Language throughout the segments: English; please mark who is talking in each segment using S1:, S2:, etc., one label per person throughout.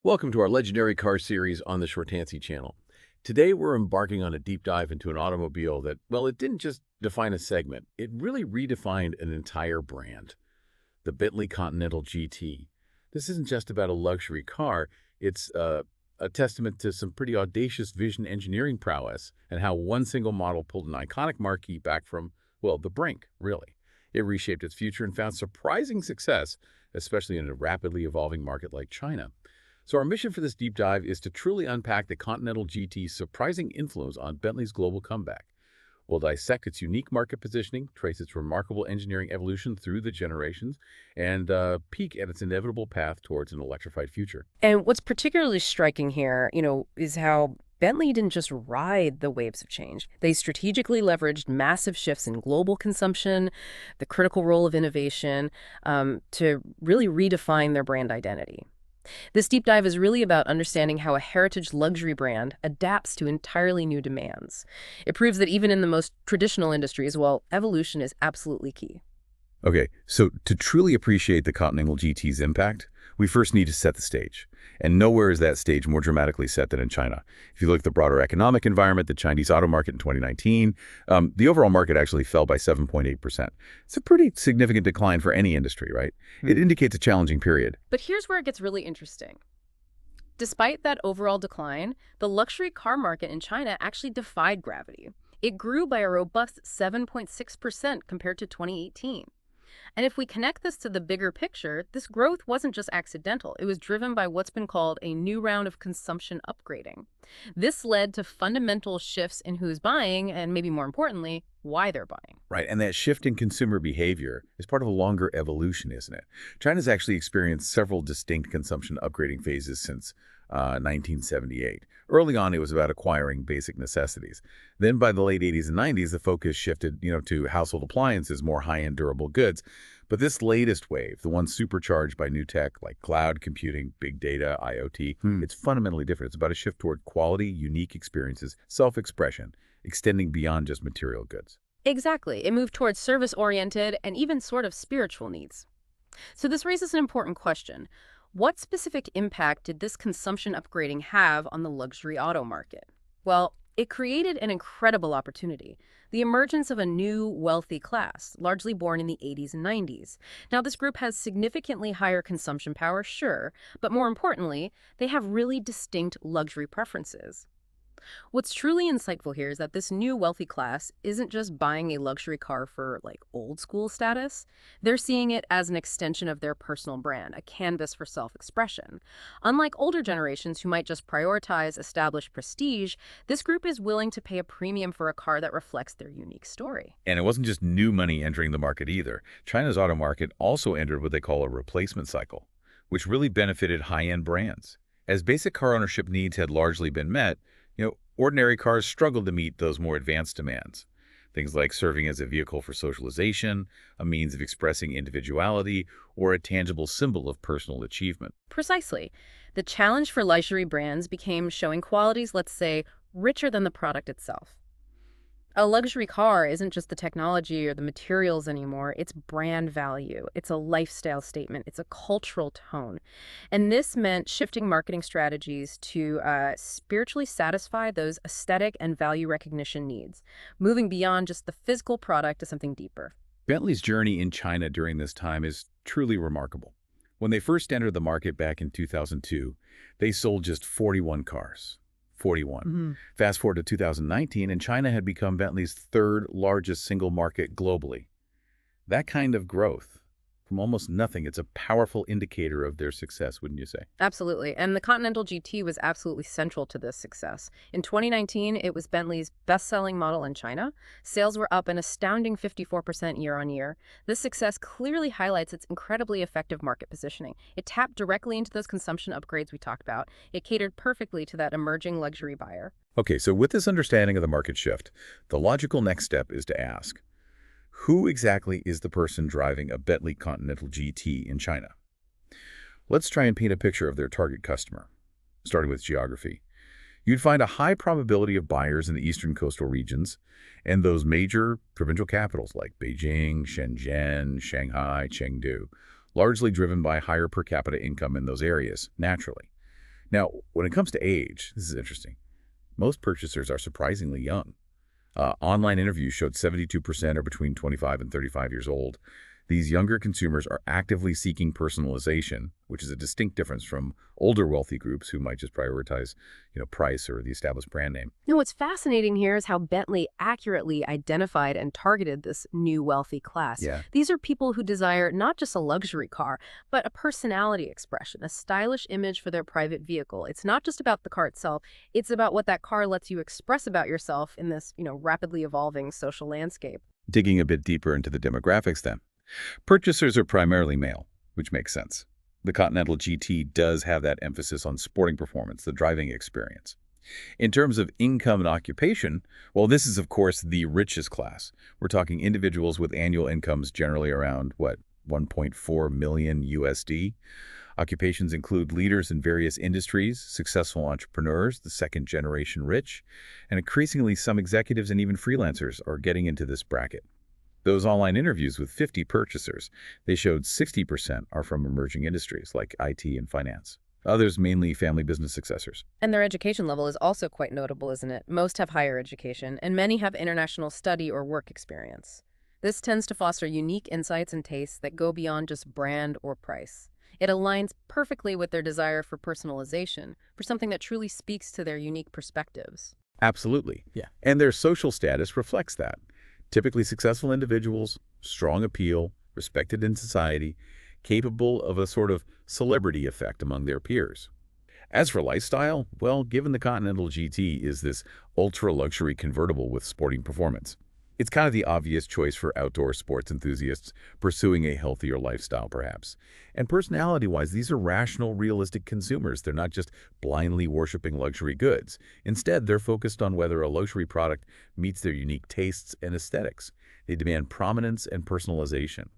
S1: Welcome to our legendary car series on the Shortansy channel. Today we're embarking on a deep dive into an automobile that, well, it didn't just define a segment, it really redefined an entire brand. The Bentley Continental GT. This isn't just about a luxury car, it's a testament to some pretty audacious vision engineering prowess and how one single model pulled an iconic marquee back from, well, the brink, really. It reshaped its future and found surprising success, especially in a rapidly evolving market like China. So our mission for this deep dive is to truly unpack the Continental GT's surprising influence on Bentley's global comeback. We'll dissect its unique market positioning, trace its remarkable engineering evolution through the generations, and peek at its inevitable path towards an electrified future.
S2: And what's particularly striking here, is how Bentley didn't just ride the waves of change. They strategically leveraged massive shifts in global consumption, the critical role of innovation, to really redefine their brand identity. This deep dive is really about understanding how a heritage luxury brand adapts to entirely new demands. It proves that even in the most traditional industries, well, evolution is absolutely key.
S1: Okay, so to truly appreciate the Continental GT's impact, we first need to set the stage. And nowhere is that stage more dramatically set than in China. If you look at the broader economic environment, the Chinese auto market in 2019, the overall market actually fell by 7.8%. It's a pretty significant decline for any industry, right? It indicates a challenging period.
S2: But here's where it gets really interesting. Despite that overall decline, the luxury car market in China actually defied gravity. It grew by a robust 7.6% compared to 2018. And if we connect this to the bigger picture, this growth wasn't just accidental. It was driven by what's been called a new round of consumption upgrading. This led to fundamental shifts in who's buying and, maybe more importantly, why they're buying.
S1: Right, and that shift in consumer behavior is part of a longer evolution, isn't it? China's actually experienced several distinct consumption upgrading phases since 1978. Early on, it was about acquiring basic necessities. Then by the late 80s and 90s, the focus shifted, to household appliances, more high-end durable goods. But this latest wave, the one supercharged by new tech like cloud computing, big data, IoT, it's fundamentally different. It's about a shift toward quality, unique experiences, self-expression, extending beyond just material goods.
S2: Exactly. It moved towards service-oriented and even sort of spiritual needs. So this raises an important question. What specific impact did this consumption upgrading have on the luxury auto market? Well, it created an incredible opportunity, the emergence of a new, wealthy class, largely born in the 80s and 90s. Now, this group has significantly higher consumption power, sure, but more importantly, they have really distinct luxury preferences. What's truly insightful here is that this new wealthy class isn't just buying a luxury car for, old school status. They're seeing it as an extension of their personal brand, a canvas for self-expression. Unlike older generations who might just prioritize established prestige, this group is willing to pay a premium for a car that reflects their unique story.
S1: And it wasn't just new money entering the market either. China's auto market also entered what they call a replacement cycle, which really benefited high-end brands. As basic car ownership needs had largely been met, ordinary cars struggled to meet those more advanced demands. Things like serving as a vehicle for socialization, a means of expressing individuality, or a tangible symbol of personal achievement.
S2: Precisely. The challenge for luxury brands became showing qualities, let's say, richer than the product itself. A luxury car isn't just the technology or the materials anymore, it's brand value, it's a lifestyle statement, it's a cultural tone. And this meant shifting marketing strategies to spiritually satisfy those aesthetic and value recognition needs, moving beyond just the physical product to something deeper.
S1: Bentley's journey in China during this time is truly remarkable. When they first entered the market back in 2002, they sold just 41 cars. 41. Fast forward to 2019, and China had become Bentley's third largest single market globally. That kind of growth, from almost nothing, it's a powerful indicator of their success, wouldn't you say?
S2: Absolutely. And the Continental GT was absolutely central to this success. In 2019, it was Bentley's best-selling model in China. Sales were up an astounding 54% year-on-year. This success clearly highlights its incredibly effective market positioning. It tapped directly into those consumption upgrades we talked about. It catered perfectly to that emerging luxury buyer.
S1: Okay, so with this understanding of the market shift, the logical next step is to ask, who exactly is the person driving a Bentley Continental GT in China? Let's try and paint a picture of their target customer, starting with geography. You'd find a high probability of buyers in the eastern coastal regions and those major provincial capitals like Beijing, Shenzhen, Shanghai, Chengdu, largely driven by higher per capita income in those areas, naturally. Now, when it comes to age, this is interesting. Most purchasers are surprisingly young. Online interviews showed 72% are between 25 and 35 years old. These younger consumers are actively seeking personalization, which is a distinct difference from older wealthy groups who might just prioritize, price or the established brand name.
S2: Now, what's fascinating here is how Bentley accurately identified and targeted this new wealthy class.
S1: Yeah.
S2: These are people who desire not just a luxury car, but a personality expression, a stylish image for their private vehicle. It's not just about the car itself, it's about what that car lets you express about yourself in this, rapidly evolving social landscape.
S1: Digging a bit deeper into the demographics then. Purchasers are primarily male, which makes sense. The Continental GT does have that emphasis on sporting performance, the driving experience. In terms of income and occupation, well, this is, of course, the richest class. We're talking individuals with annual incomes generally around, 1.4 million USD. Occupations include leaders in various industries, successful entrepreneurs, the second-generation rich, and increasingly some executives and even freelancers are getting into this bracket. Those online interviews with 50 purchasers, they showed 60% are from emerging industries like IT and finance. Others mainly family business successors.
S2: And their education level is also quite notable, isn't it? Most have higher education, and many have international study or work experience. This tends to foster unique insights and tastes that go beyond just brand or price. It aligns perfectly with their desire for personalization, for something that truly speaks to their unique perspectives.
S1: Absolutely.
S2: Yeah.
S1: And their social status reflects that. Typically successful individuals, strong appeal, respected in society, capable of a sort of celebrity effect among their peers. As for lifestyle, well, given the Continental GT is this ultra-luxury convertible with sporting performance, it's kind of the obvious choice for outdoor sports enthusiasts pursuing a healthier lifestyle, perhaps. And personality-wise, these are rational, realistic consumers. They're not just blindly worshiping luxury goods. Instead, they're focused on whether a luxury product meets their unique tastes and aesthetics. They demand prominence and personalization.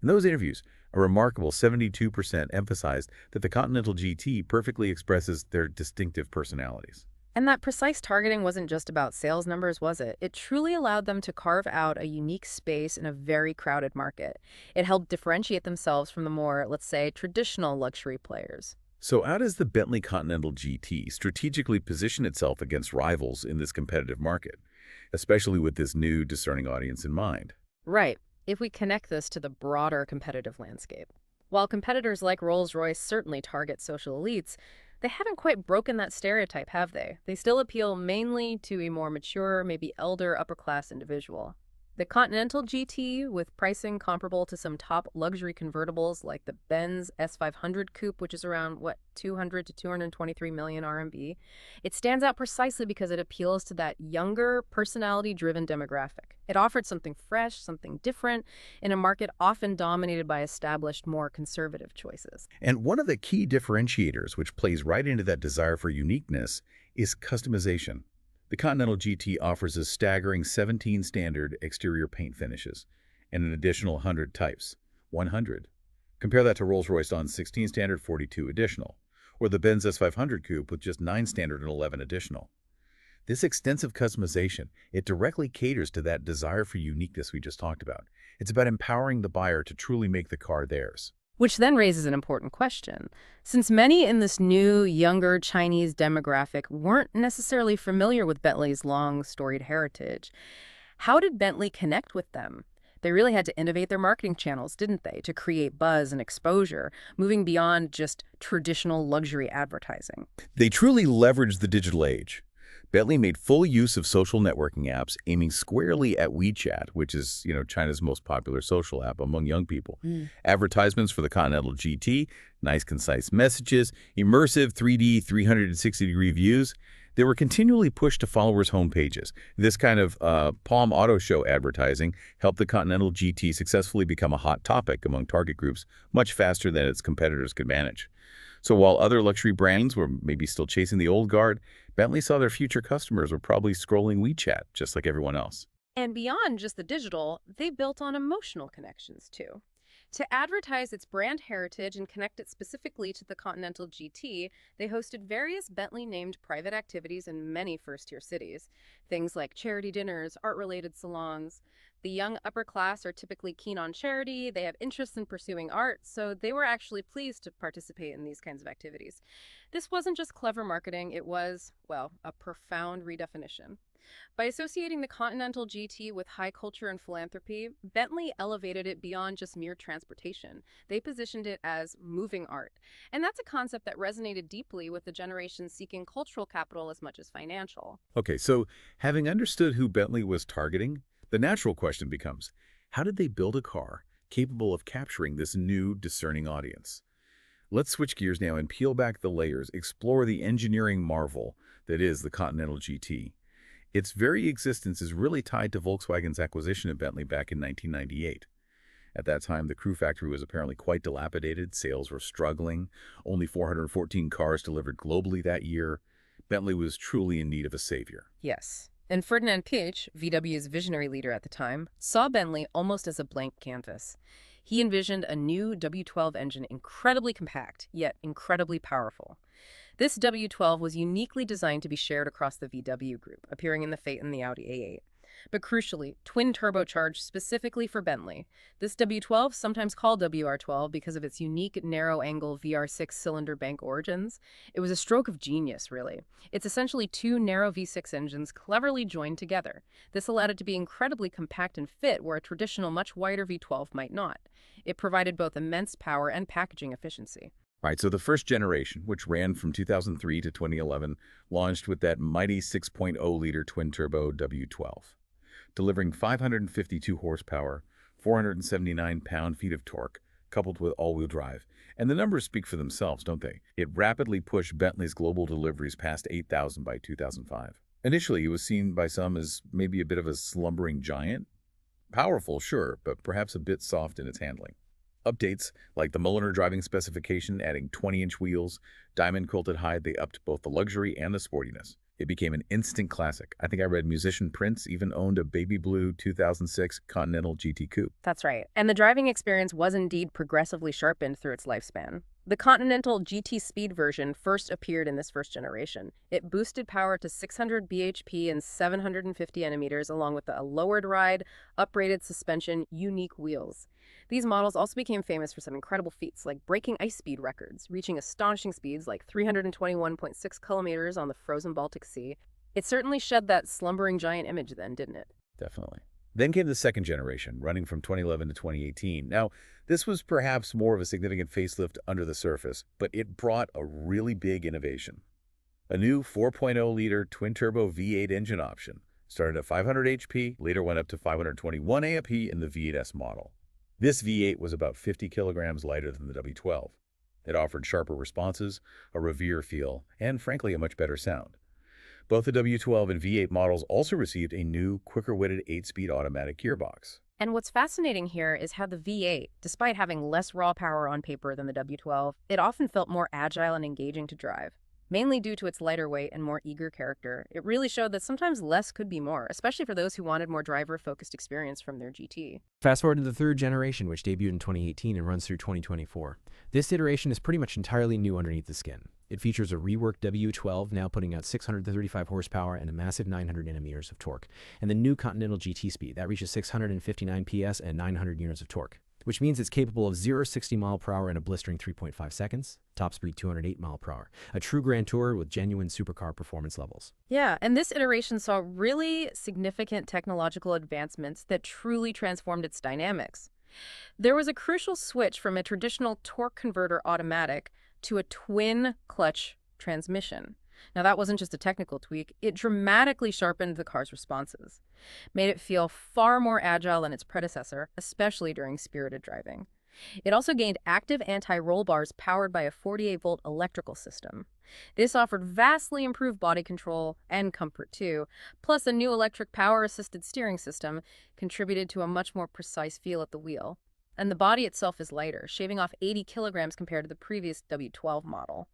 S1: In those interviews, a remarkable 72% emphasized that the Continental GT perfectly expresses their distinctive personalities.
S2: And that precise targeting wasn't just about sales numbers, was it? It truly allowed them to carve out a unique space in a very crowded market. It helped differentiate themselves from the more, let's say, traditional luxury players.
S1: So how does the Bentley Continental GT strategically position itself against rivals in this competitive market, especially with this new discerning audience in mind?
S2: Right. If we connect this to the broader competitive landscape. While competitors like Rolls-Royce certainly target social elites, they haven't quite broken that stereotype, have they? They still appeal mainly to a more mature, maybe elder, upper-class individual. The Continental GT, with pricing comparable to some top luxury convertibles like the Benz S500 Coupe, which is around, 200 to 223 million RMB, it stands out precisely because it appeals to that younger, personality-driven demographic. It offered something fresh, something different, in a market often dominated by established, more conservative choices.
S1: And one of the key differentiators, which plays right into that desire for uniqueness, is customization. The Continental GT offers a staggering 17 standard exterior paint finishes and an additional 100 types, 100. Compare that to Rolls-Royce on 16 standard, 42 additional, or the Benz S500 Coupe with just 9 standard and 11 additional. This extensive customization, it directly caters to that desire for uniqueness we just talked about. It's about empowering the buyer to truly make the car theirs.
S2: Which then raises an important question. Since many in this new, younger Chinese demographic weren't necessarily familiar with Bentley's long, storied heritage, how did Bentley connect with them? They really had to innovate their marketing channels, didn't they, to create buzz and exposure, moving beyond just traditional luxury advertising.
S1: They truly leveraged the digital age. Bentley made full use of social networking apps, aiming squarely at WeChat, which is, China's most popular social app among young people. Advertisements for the Continental GT, nice concise messages, immersive 3D 360-degree views. They were continually pushed to followers' homepages. This kind of Palm Auto Show advertising helped the Continental GT successfully become a hot topic among target groups much faster than its competitors could manage. So while other luxury brands were maybe still chasing the old guard, Bentley saw their future customers were probably scrolling WeChat, just like everyone else.
S2: And beyond just the digital, they built on emotional connections, too. To advertise its brand heritage and connect it specifically to the Continental GT, they hosted various Bentley-named private activities in many first-tier cities. Things like charity dinners, art-related salons. The young upper class are typically keen on charity, they have interests in pursuing art, so they were actually pleased to participate in these kinds of activities. This wasn't just clever marketing, it was, well, a profound redefinition. By associating the Continental GT with high culture and philanthropy, Bentley elevated it beyond just mere transportation. They positioned it as moving art. And that's a concept that resonated deeply with the generation seeking cultural capital as much as financial.
S1: Okay, so having understood who Bentley was targeting, the natural question becomes, how did they build a car capable of capturing this new, discerning audience? Let's switch gears now and peel back the layers, explore the engineering marvel that is the Continental GT. Its very existence is really tied to Volkswagen's acquisition of Bentley back in 1998. At that time, the Crew factory was apparently quite dilapidated, sales were struggling, only 414 cars delivered globally that year. Bentley was truly in need of a savior.
S2: Yes. And Ferdinand Piëch, VW's visionary leader at the time, saw Bentley almost as a blank canvas. He envisioned a new W12 engine incredibly compact, yet incredibly powerful. This W12 was uniquely designed to be shared across the VW Group, appearing in the Phaeton and the Audi A8. But crucially, twin-turbocharged specifically for Bentley. This W12, sometimes called WR12 because of its unique narrow-angle VR6 cylinder bank origins, it was a stroke of genius, really. It's essentially two narrow V6 engines cleverly joined together. This allowed it to be incredibly compact and fit where a traditional, much wider V12 might not. It provided both immense power and packaging efficiency.
S1: Right, so the first generation, which ran from 2003 to 2011, launched with that mighty 6.0-liter twin-turbo W12, delivering 552 horsepower, 479 pound-feet of torque, coupled with all-wheel drive. And the numbers speak for themselves, don't they? It rapidly pushed Bentley's global deliveries past 8,000 by 2005. Initially, it was seen by some as maybe a bit of a slumbering giant. Powerful, sure, but perhaps a bit soft in its handling. Updates, like the Mulliner driving specification adding 20-inch wheels, diamond-quilted hide, they upped both the luxury and the sportiness. It became an instant classic. I think I read musician Prince even owned a baby blue 2006 Continental GT Coupe.
S2: That's right. And the driving experience was indeed progressively sharpened through its lifespan. The Continental GT Speed version first appeared in this first generation. It boosted power to 600 bhp and 750 Nm, along with a lowered ride, uprated suspension, unique wheels. These models also became famous for some incredible feats, like breaking ice speed records, reaching astonishing speeds like 321.6 kilometers on the frozen Baltic Sea. It certainly shed that slumbering giant image then, didn't it?
S1: Definitely. Then came the second generation, running from 2011 to 2018. Now, this was perhaps more of a significant facelift under the surface, but it brought a really big innovation. A new 4.0-liter twin-turbo V8 engine option started at 500 HP, later went up to 521 AMP in the V8S model. This V8 was about 50 kilograms lighter than the W12. It offered sharper responses, a Revere feel, and frankly, a much better sound. Both the W12 and V8 models also received a new, quicker-witted 8-speed automatic gearbox.
S2: And what's fascinating here is how the V8, despite having less raw power on paper than the W12, it often felt more agile and engaging to drive. Mainly due to its lighter weight and more eager character, it really showed that sometimes less could be more, especially for those who wanted more driver-focused experience from their GT.
S3: Fast forward to the third generation, which debuted in 2018 and runs through 2024. This iteration is pretty much entirely new underneath the skin. It features a reworked W12, now putting out 635 horsepower and a massive 900 Nm of torque, and the new Continental GT Speed, that reaches 659 PS and 900 units of torque, which means it's capable of 0-60 mph in a blistering 3.5 seconds, top speed 208 mph, a true Grand Tourer with genuine supercar performance levels.
S2: Yeah, and this iteration saw really significant technological advancements that truly transformed its dynamics. There was a crucial switch from a traditional torque converter automatic to a twin-clutch transmission. Now, that wasn't just a technical tweak. It dramatically sharpened the car's responses, made it feel far more agile than its predecessor, especially during spirited driving. It also gained active anti-roll bars powered by a 48-volt electrical system. This offered vastly improved body control and comfort, too, plus a new electric power-assisted steering system contributed to a much more precise feel at the wheel. And the body itself is lighter, shaving off 80 kilograms compared to the previous W12 model.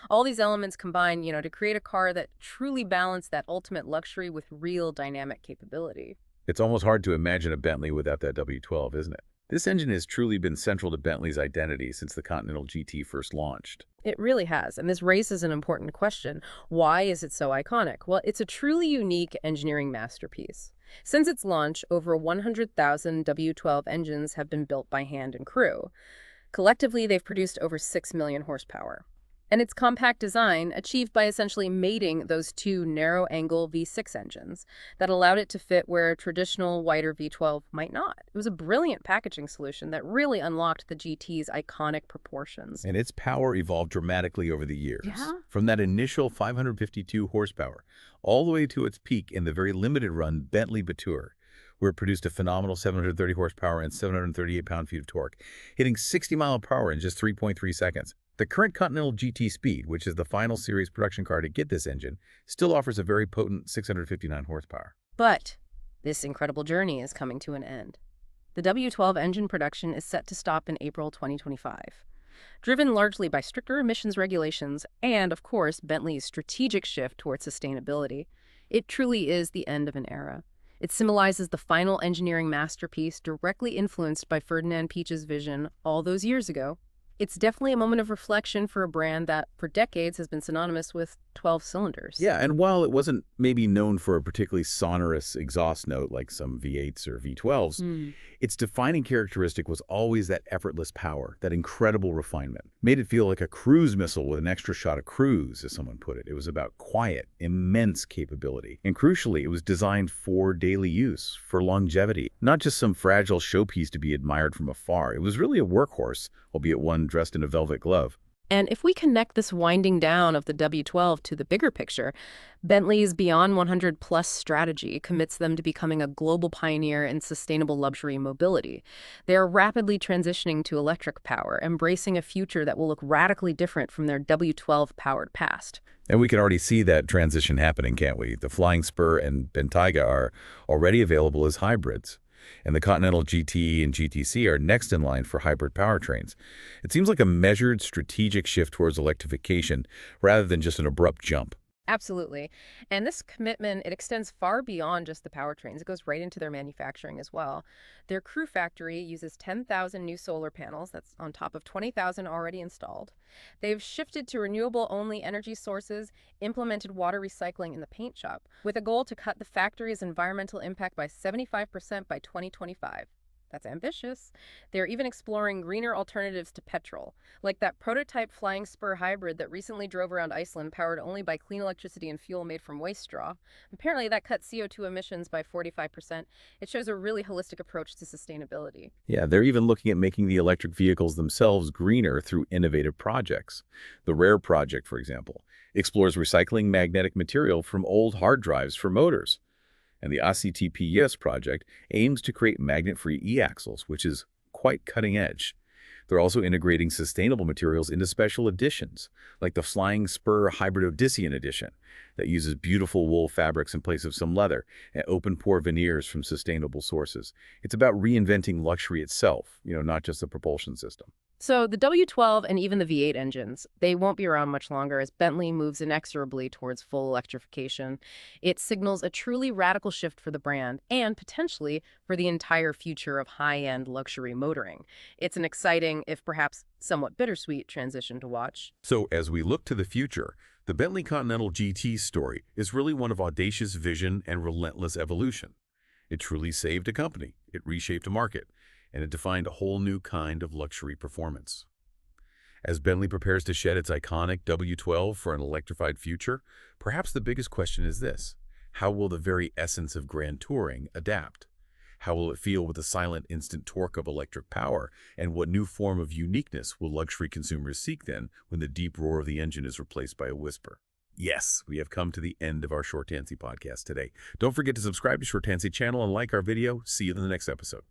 S2: All these elements combine, to create a car that truly balanced that ultimate luxury with real dynamic capability.
S1: It's almost hard to imagine a Bentley without that W12, isn't it? This engine has truly been central to Bentley's identity since the Continental GT first launched.
S2: It really has, and this raises an important question. Why is it so iconic? Well, it's a truly unique engineering masterpiece. Since its launch, over 100,000 W12 engines have been built by hand and crew. Collectively, they've produced over 6 million horsepower. And its compact design, achieved by essentially mating those two narrow-angle V6 engines, that allowed it to fit where a traditional, wider V12 might not. It was a brilliant packaging solution that really unlocked the GT's iconic proportions.
S1: And its power evolved dramatically over the years.
S2: Yeah?
S1: From that initial 552 horsepower, all the way to its peak in the very limited run Bentley Batour, where it produced a phenomenal 730 horsepower and 738 pound-feet of torque, hitting 60-mile-per-hour in just 3.3 seconds. The current Continental GT Speed, which is the final series production car to get this engine, still offers a very potent 659 horsepower.
S2: But this incredible journey is coming to an end. The W12 engine production is set to stop in April 2025. Driven largely by stricter emissions regulations and, of course, Bentley's strategic shift towards sustainability, it truly is the end of an era. It symbolizes the final engineering masterpiece directly influenced by Ferdinand Piech's vision all those years ago. It's definitely a moment of reflection for a brand that, for decades, has been synonymous with 12 cylinders.
S1: Yeah, and while it wasn't maybe known for a particularly sonorous exhaust note like some V8s or V12s, its defining characteristic was always that effortless power, that incredible refinement. Made it feel like a cruise missile with an extra shot of cruise, as someone put it. It was about quiet, immense capability. And crucially, it was designed for daily use, for longevity, not just some fragile showpiece to be admired from afar. It was really a workhorse, albeit one dressed in a velvet glove.
S2: And if we connect this winding down of the W12 to the bigger picture, Bentley's Beyond 100 Plus strategy commits them to becoming a global pioneer in sustainable luxury mobility. They are rapidly transitioning to electric power, embracing a future that will look radically different from their W12-powered past.
S1: And we can already see that transition happening, can't we? The Flying Spur and Bentayga are already available as hybrids, and the Continental GT and GTC are next in line for hybrid powertrains. It seems like a measured, strategic shift towards electrification rather than just an abrupt jump.
S2: Absolutely. And this commitment, it extends far beyond just the powertrains. It goes right into their manufacturing as well. Their Crew factory uses 10,000 new solar panels. That's on top of 20,000 already installed. They've shifted to renewable-only energy sources, implemented water recycling in the paint shop, with a goal to cut the factory's environmental impact by 75% by 2025. That's ambitious. They're even exploring greener alternatives to petrol, like that prototype Flying Spur hybrid that recently drove around Iceland powered only by clean electricity and fuel made from waste straw. Apparently, that cut CO2 emissions by 45%. It shows a really holistic approach to sustainability.
S1: Yeah, they're even looking at making the electric vehicles themselves greener through innovative projects. The RARE project, for example, explores recycling magnetic material from old hard drives for motors. And the ACTPS project aims to create magnet-free e-axles, which is quite cutting edge. They're also integrating sustainable materials into special editions, like the Flying Spur Hybrid Odyssean edition, that uses beautiful wool fabrics in place of some leather and open-pore veneers from sustainable sources. It's about reinventing luxury itself, not just the propulsion system.
S2: So the W12 and even the V8 engines, they won't be around much longer as Bentley moves inexorably towards full electrification. It signals a truly radical shift for the brand and potentially for the entire future of high-end luxury motoring. It's an exciting, if perhaps somewhat bittersweet, transition to watch.
S1: So as we look to the future, the Bentley Continental GT story is really one of audacious vision and relentless evolution. It truly saved a company, it reshaped a market, and it defined a whole new kind of luxury performance. As Bentley prepares to shed its iconic W12 for an electrified future, perhaps the biggest question is this: how will the very essence of grand touring adapt? How will it feel with the silent, instant torque of electric power? And what new form of uniqueness will luxury consumers seek then when the deep roar of the engine is replaced by a whisper? Yes, we have come to the end of our Short Tansy podcast today. Don't forget to subscribe to Short Tansy channel and like our video. See you in the next episode.